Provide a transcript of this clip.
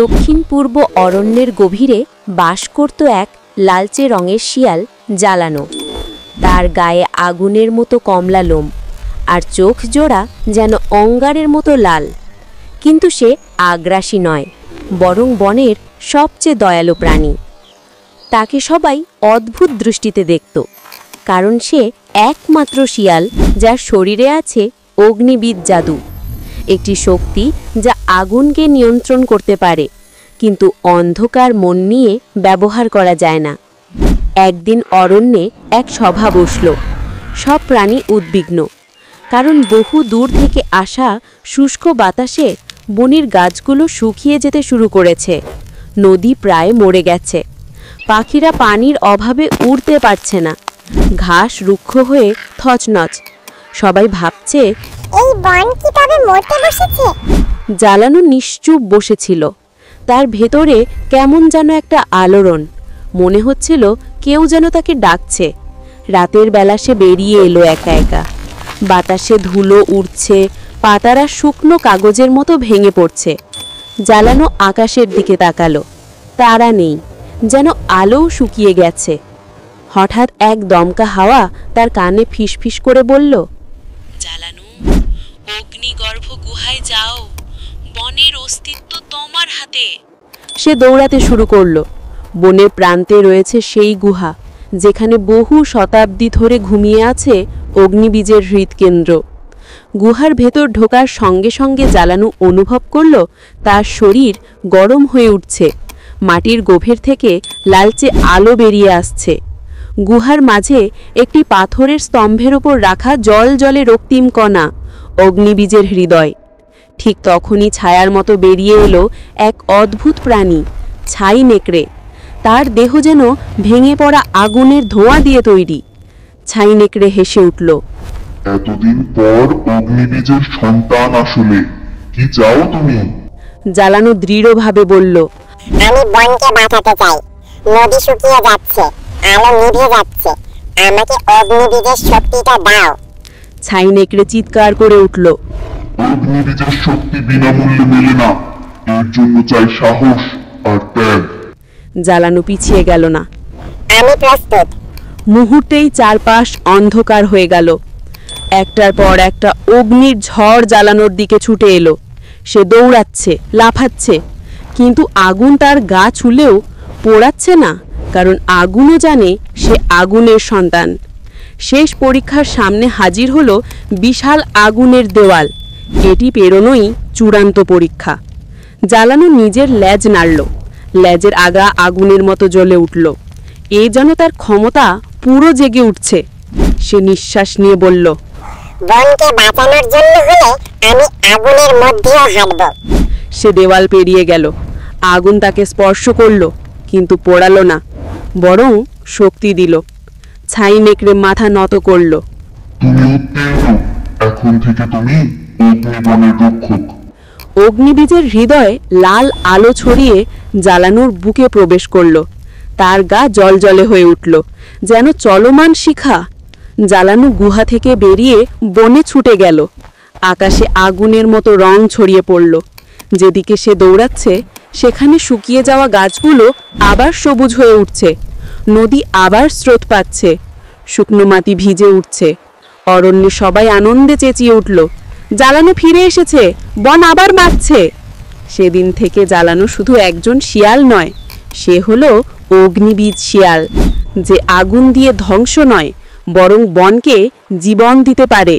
দক্ষিণ পূর্ব অরণ্যের গভীরে বাস করত এক লালচে রঙের শিয়াল জ্বালানো। তার গায়ে আগুনের মতো কমলা লোম আর চোখ জোড়া যেন অঙ্গারের মতো লাল। কিন্তু সে আগ্রাসী নয়, বরং বনের সবচেয়ে দয়ালু প্রাণী। তাকে সবাই অদ্ভুত দৃষ্টিতে দেখত, কারণ সে একমাত্র শিয়াল যার শরীরে আছে অগ্নিবিদ জাদু, একটি শক্তি যা আগুনকে নিয়ন্ত্রণ করতে পারে, কিন্তু অন্ধকার মন নিয়ে ব্যবহার করা যায় না। একদিন অরণ্যে এক সভা বসল। সব প্রাণী উদ্বিগ্ন, কারণ বহু দূর থেকে আসা শুষ্ক বাতাসে বনের গাছগুলো শুকিয়ে যেতে শুরু করেছে। নদী প্রায় মরে গেছে। পাখিরা পানির অভাবে উড়তে পারছে না। ঘাস রুক্ষ হয়ে থচনচ। সবাই ভাবছে, এই বন কি তবে মরতে বসেছে? জ্বালানো নিশ্চুপ বসেছিল। তার ভেতরে কেমন যেন একটা আলোড়ন। মনে হচ্ছিল কেউ যেন তাকে ডাকছে। রাতের বেলা সে বেরিয়ে এলো একা একা। বাতাসে ধুলো উড়ছে, পাতারা শুকনো কাগজের মতো ভেঙে পড়ছে। জ্বালানো আকাশের দিকে তাকালো। তারা নেই, যেন আলোও শুকিয়ে গেছে। হঠাৎ এক দমকা হাওয়া তার কানে ফিসফিস করে বলল, জ্বালানো, অগ্নিগর্ভ গুহায় যাও, বনের অস্তিত্ব তোমার হাতে। সে দৌড়াতে শুরু করলো। বনের প্রান্তে রয়েছে সেই গুহা, যেখানে বহু শতাব্দী ধরে ঘুমিয়ে আছে অগ্নিবীজের হৃদকেন্দ্র। গুহার ভেতর ঢোকার সঙ্গে সঙ্গে জ্বালানো অনুভব করল তার শরীর গরম হয়ে উঠছে। মাটির গভীর থেকে লালচে আলো বেরিয়ে আসছে। গুহার মাঝে একটি পাথরের স্তম্ভের ওপর রাখা জল জলে রক্তিম কণা, অগ্নিবীজের হৃদয়। ঠিক তখনই ছায়ার মতো বেরিয়ে এলো এক অদ্ভুত প্রাণী, ছাই নেকড়ে। তার দেহ যেন ভেঙে পড়া আগুনের ধোঁয়া দিয়ে তৈরি। ছাই নেকড়ে হেসে উঠল, এতদিন পর অগ্নিবীজের সন্তান আসলে, কি চাও তুমি? জ্বালানো দৃঢ়ভাবে বলল, আমি বনকে বাঁচাতে চাই। নদী শুকিয়ে যাচ্ছে, আলো নিভে যাচ্ছে, আমাকে অগ্নিবীজের শক্তিটা দাও। ছাই নেকড়ে চিৎকার করে উঠল, অগ্নিবীজের শক্তি বিনামূল্যে মেলে না, এর জন্য চাই সাহস আর ত্যাগ। জ্বালানো পিছিয়ে গেল না। আমি প্রস্তুত। মুহূর্তেই চারপাশ অন্ধকার হয়ে গেল। একটার পর একটা অগ্নির ঝড় জ্বালানোর দিকে ছুটে এলো। সে দৌড়াচ্ছে, লাফাচ্ছে, কিন্তু আগুন তার গা ছুলেও পোড়াচ্ছে না, কারণ আগুনও জানে সে আগুনের সন্তান। শেষ পরীক্ষার সামনে হাজির হলো বিশাল আগুনের দেওয়াল। এটি পেরোনোই চূড়ান্ত পরীক্ষা। জ্বালানো নিজের লেজ নাড়ল। লেজের আগা আগুনের মতো জ্বলে উঠল। এ যেন তার ক্ষমতা পুরো জেগে উঠছে। সে নিঃশ্বাস নিয়ে বলল, বনকে বাঁচানোর জন্য হলে আমি আগুনের মধ্যেও হাঁটব। সে দেওয়াল পেরিয়ে গেল। আগুন তাকে স্পর্শ করল, কিন্তু পোড়ালো না, বরং শক্তি দিল। ছাই নেকড়ে মাথা নত করল। তুমি উত্তীর্ণ, এখন থেকে তুমি অগ্নিবনের রক্ষক। অগ্নিবীজের হৃদয়ে লাল আলো ছড়িয়ে জ্বালানোর বুকে প্রবেশ করল। তার গা জলজলে হয়ে উঠল, যেন চলমান শিখা। জ্বালানো গুহা থেকে বেরিয়ে বনে ছুটে গেল। আকাশে আগুনের মতো রং ছড়িয়ে পড়ল। যেদিকে সে দৌড়াচ্ছে, সেখানে শুকিয়ে যাওয়া গাছগুলো আবার সবুজ হয়ে উঠছে। নদী আবার স্রোত পাচ্ছে। শুকনো মাটি ভিজে উঠছে। অরণ্যে সবাই আনন্দে চেঁচিয়ে উঠল, জ্বালানো ফিরে এসেছে, বন আবার বাঁচছে। সেদিন থেকে জ্বালানো শুধু একজন শিয়াল নয়, সে হলো অগ্নিবীজ শিয়াল, যে আগুন দিয়ে ধ্বংস নয়, বরং বনকে জীবন দিতে পারে।